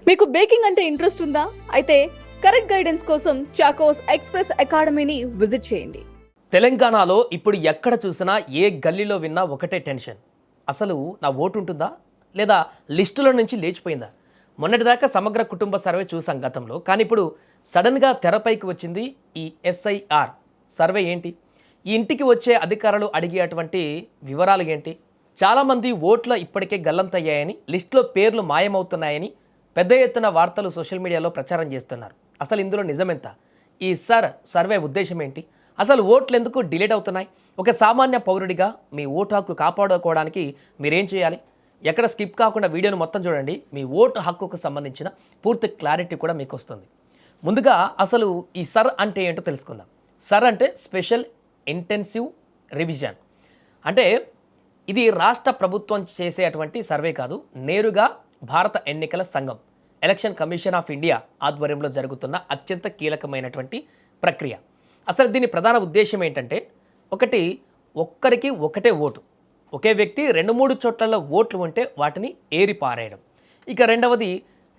మీకు బేకింగ్ అంటే ఇంట్రెస్ట్ ఉందా? అయితే కరెక్ట్ గైడెన్స్ కోసం చాకోస్ ఎక్స్‌ప్రెస్ అకాడమీని విజిట్ చేయండి. తెలంగాణలో ఇప్పుడు ఎక్కడ చూసినా ఏ గల్లీలో విన్నా ఒకటే టెన్షన్. అసలు నా ఓటు ఉంటుందా? లేదా లిస్టులో నుంచి లేచిపోయిందా? మొన్నటిదాకా సమగ్ర కుటుంబ సర్వే చూసాం గతంలో. కానీ ఇప్పుడు సడన్గా తెరపైకి వచ్చింది ఈ ఎస్ఐఆర్ సర్వే. ఏంటి ఈ ఇంటికి వచ్చే అధికారులు అడిగేటువంటి వివరాలు ఏంటి? చాలామంది ఓట్లు ఇప్పటికే గల్లంతయ్యాయని, లిస్టులో పేర్లు మాయమవుతున్నాయని పెద్ద ఎత్తున వార్తలు సోషల్ మీడియాలో ప్రచారం చేస్తున్నారు. అసలు ఇందులో నిజమెంత? ఈ సర్వే ఉద్దేశం ఏంటి? అసలు ఓట్లు ఎందుకు డిలీట్ అవుతున్నాయి? ఒక సామాన్య పౌరుడిగా మీ ఓటు హక్కు కాపాడుకోవడానికి మీరేం చేయాలి? ఎక్కడ స్కిప్ కాకుండా వీడియోను మొత్తం చూడండి. మీ ఓటు హక్కుకు సంబంధించిన పూర్తి క్లారిటీ కూడా మీకు వస్తుంది. ముందుగా అసలు ఈ అంటే ఏంటో తెలుసుకుందాం. అంటే స్పెషల్ ఇంటెన్సివ్ రివిజన్. అంటే ఇది రాష్ట్ర ప్రభుత్వం చేసేటువంటి సర్వే కాదు, నేరుగా భారత ఎన్నికల సంఘం, ఎలక్షన్ కమిషన్ ఆఫ్ ఇండియా ఆధ్వర్యంలో జరుగుతున్న అత్యంత కీలకమైనటువంటి ప్రక్రియ. అసలు దీని ప్రధాన ఉద్దేశం ఏంటంటే, ఒక్కరికి ఒకటే ఓటు, ఒకే వ్యక్తి 2-3 చోట్లలో ఓట్లు ఉంటే వాటిని ఏరి పారేయడం. ఇక రెండవది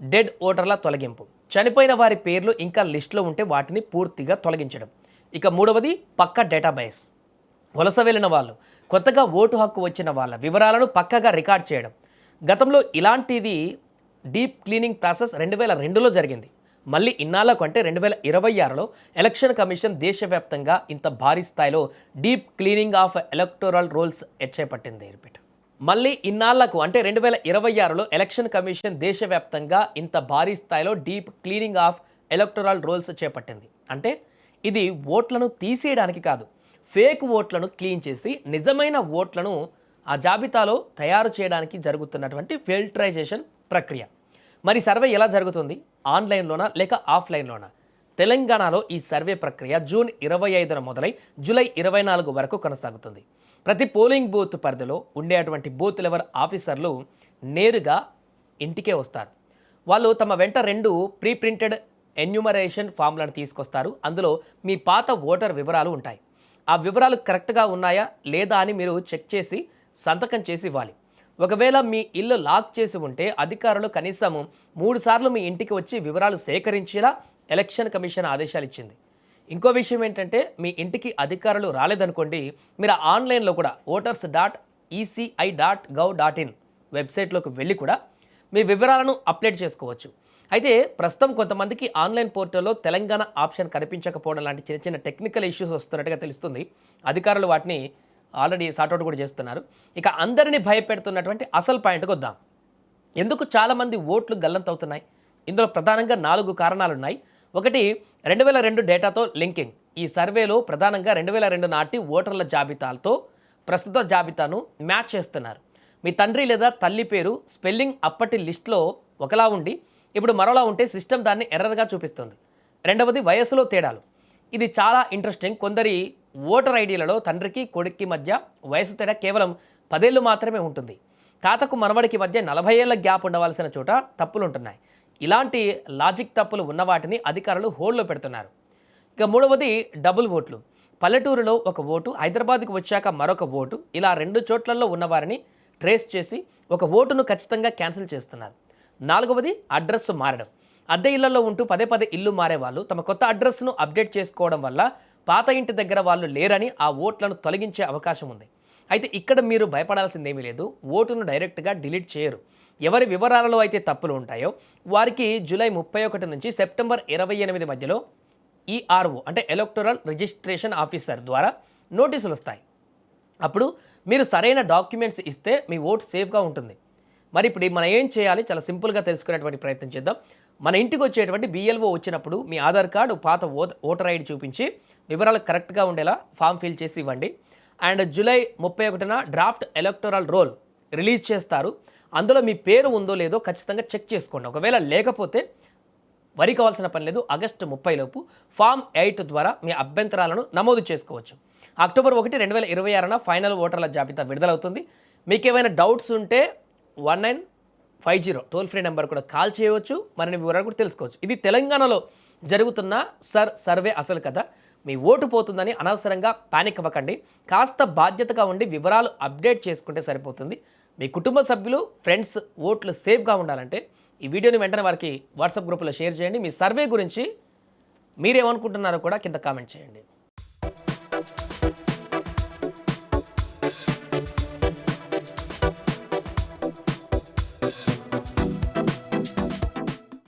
డెడ్ ఓటర్ల తొలగింపు, చనిపోయిన వారి పేర్లు ఇంకా లిస్టులో ఉంటే వాటిని పూర్తిగా తొలగించడం. ఇక మూడవది పక్కా డేటాబేస్, వలస వెళ్ళిన వాళ్ళు, కొత్తగా ఓటు హక్కు వచ్చిన వాళ్ళ వివరాలను పక్కగా రికార్డ్ చేయడం. గతంలో ఇలాంటిది డీప్ క్లీనింగ్ ప్రాసెస్ 2002లో జరిగింది. మళ్ళీ ఇన్నాళ్లకు అంటే 2026లో ఎలక్షన్ కమిషన్ దేశవ్యాప్తంగా ఇంత భారీ స్థాయిలో deep cleaning of electoral rolls చేపట్టింది. మళ్ళీ ఇన్నాళ్లకు అంటే 2026లో ఎలక్షన్ కమిషన్ దేశవ్యాప్తంగా ఇంత భారీ స్థాయిలో deep cleaning of electoral rolls చేపట్టింది. అంటే ఇది ఓట్లను తీసేయడానికి కాదు, ఫేక్ ఓట్లను క్లీన్ చేసి నిజమైన ఓట్లను ఆ జాబితాలో తయారు చేయడానికి జరుగుతున్నటువంటి ఫిల్టరైజేషన్ ప్రక్రియ. మరి సర్వే ఎలా జరుగుతుంది? ఆన్లైన్లోనా లేక ఆఫ్లైన్లోనా? తెలంగాణలో ఈ సర్వే ప్రక్రియ జూన్ 25న మొదలై జూలై 24 వరకు కొనసాగుతుంది. ప్రతి పోలింగ్ బూత్ పరిధిలో ఉండేటువంటి బూత్ లెవెల్ ఆఫీసర్లు నేరుగా ఇంటికే వస్తారు. వాళ్ళు తమ వెంట 2 ప్రీ ప్రింటెడ్ ఎన్యూమరేషన్ ఫామ్లను తీసుకొస్తారు. అందులో మీ పాత ఓటర్ వివరాలు ఉంటాయి. ఆ వివరాలు కరెక్ట్గా ఉన్నాయా లేదా అని మీరు చెక్ చేసి సంతకం చేసి ఇవ్వాలి. ఒకవేళ మీ ఇల్లు లాక్ చేసి ఉంటే అధికారులు కనీసం 3 సార్లు మీ ఇంటికి వచ్చి వివరాలు సేకరించేలా ఎలక్షన్ కమిషన్ ఆదేశాలు ఇచ్చింది. ఇంకో విషయం ఏంటంటే, మీ ఇంటికి అధికారులు రాలేదనుకోండి, మీరు ఆన్లైన్లో కూడా voters.eci.gov.in వెబ్సైట్లోకి వెళ్ళి కూడా మీ వివరాలను అప్డేట్ చేసుకోవచ్చు. అయితే ప్రస్తుతం కొంతమందికి ఆన్లైన్ పోర్టల్లో తెలంగాణ ఆప్షన్ కనిపించకపోవడం లాంటి చిన్న చిన్న టెక్నికల్ ఇష్యూస్ వస్తున్నట్టుగా తెలుస్తుంది. అధికారులు వాటిని ఆల్రెడీ సార్ట్అవుట్ కూడా చేస్తున్నారు. ఇక అందరినీ భయపెడుతున్నటువంటి అసలు పాయింట్కి వద్దాం. ఎందుకు చాలామంది ఓట్లు గల్లంతవుతున్నాయి? ఇందులో ప్రధానంగా 4 కారణాలున్నాయి. ఒకటి, 2002 డేటాతో లింకింగ్. ఈ సర్వేలో ప్రధానంగా 2002 నాటి ఓటర్ల జాబితాలతో ప్రస్తుత జాబితాను మ్యాచ్ చేస్తున్నారు. మీ తండ్రి లేదా తల్లి పేరు స్పెల్లింగ్ అప్పటి లిస్టులో ఒకలా ఉండి ఇప్పుడు మరోలా ఉంటే సిస్టమ్ దాన్ని ఎర్రర్గా చూపిస్తుంది. రెండవది, వయసులో తేడాలు. ఇది చాలా ఇంట్రెస్టింగ్. కొందరి ఓటర్ ఐడీలలో తండ్రికి కొడుక్కి మధ్య వయసు తేడా కేవలం 10 ఏళ్ళు మాత్రమే ఉంటుంది. తాతకు మనవడికి మధ్య 40 ఏళ్ల గ్యాప్ ఉండవలసిన చోట తప్పులు ఉంటున్నాయి. ఇలాంటి లాజిక్ తప్పులు ఉన్న వాటిని అధికారులు హోల్డ్లో పెడుతున్నారు. ఇక మూడవది, డబుల్ ఓట్లు. పల్లెటూరులో ఒక ఓటు, హైదరాబాద్కు వచ్చాక మరొక ఓటు, ఇలా 2 చోట్లలో ఉన్నవారిని ట్రేస్ చేసి ఒక ఓటును ఖచ్చితంగా క్యాన్సిల్ చేస్తున్నారు. నాలుగవది, అడ్రస్ మారడం. అద్దె ఇళ్లలో ఉంటూ పదే ఇల్లు మారేవాళ్ళు తమ కొత్త అడ్రస్ను అప్డేట్ చేసుకోవడం వల్ల పాత ఇంటి దగ్గర వాళ్ళు లేరని ఆ ఓట్లను తొలగించే అవకాశం ఉంది. అయితే ఇక్కడ మీరు భయపడాల్సిందేమీ లేదు. ఓటును డైరెక్ట్గా డిలీట్ చేయరు. ఎవరి వివరాలలో అయితే తప్పులు ఉంటాయో వారికి జూలై 31 నుంచి సెప్టెంబర్ 28 మధ్యలో ఈఆర్ఓ అంటే ఎలక్టోరల్ రిజిస్ట్రేషన్ ఆఫీసర్ ద్వారా నోటీసులు వస్తాయి. అప్పుడు మీరు సరైన డాక్యుమెంట్స్ ఇస్తే మీ ఓటు సేఫ్గా ఉంటుంది. మరి ఇప్పుడు మనం ఏం చేయాలి? చాలా సింపుల్గా తెలుసుకునేటువంటి ప్రయత్నం చేద్దాం. మన ఇంటికి వచ్చేటువంటి బిఎల్ఓ వచ్చినప్పుడు మీ ఆధార్ కార్డు, పాత ఓటర్ ఐడి చూపించి వివరాలు కరెక్ట్గా ఉండేలా ఫామ్ ఫిల్ చేసి ఇవ్వండి. అండ్ జూలై 31న డ్రాఫ్ట్ ఎలక్టోరల్ రోల్ రిలీజ్ చేస్తారు. అందులో మీ పేరు ఉందో లేదో ఖచ్చితంగా చెక్ చేసుకోండి. ఒకవేళ లేకపోతే వరి కావాల్సిన పని లేదు. ఆగస్టు 30 లోపు ఫామ్ 8 ద్వారా మీ అభ్యంతరాలను నమోదు చేసుకోవచ్చు. అక్టోబర్ 1, 2026న ఫైనల్ ఓటర్ల జాబితా విడుదలవుతుంది. మీకు ఏమైనా డౌట్స్ ఉంటే 1950 టోల్ ఫ్రీ నెంబర్ కూడా కాల్ చేయవచ్చు. మరిన్ని వివరాలు కూడా తెలుసుకోవచ్చు. ఇది తెలంగాణలో జరుగుతున్న సర్వే అసలు కథ. మీ ఓటు పోతుందని అనవసరంగా పానిక్ అవ్వకండి. కాస్త బాధ్యతగా ఉండి వివరాలు అప్డేట్ చేసుకుంటే సరిపోతుంది. మీ కుటుంబ సభ్యులు, ఫ్రెండ్స్ ఓట్లు సేఫ్గా ఉండాలంటే ఈ వీడియోని వెంటనే వారికి వాట్సాప్ గ్రూప్లో షేర్ చేయండి. మీ సర్వే గురించి మీరేమనుకుంటున్నారో కూడా కింద కామెంట్ చేయండి.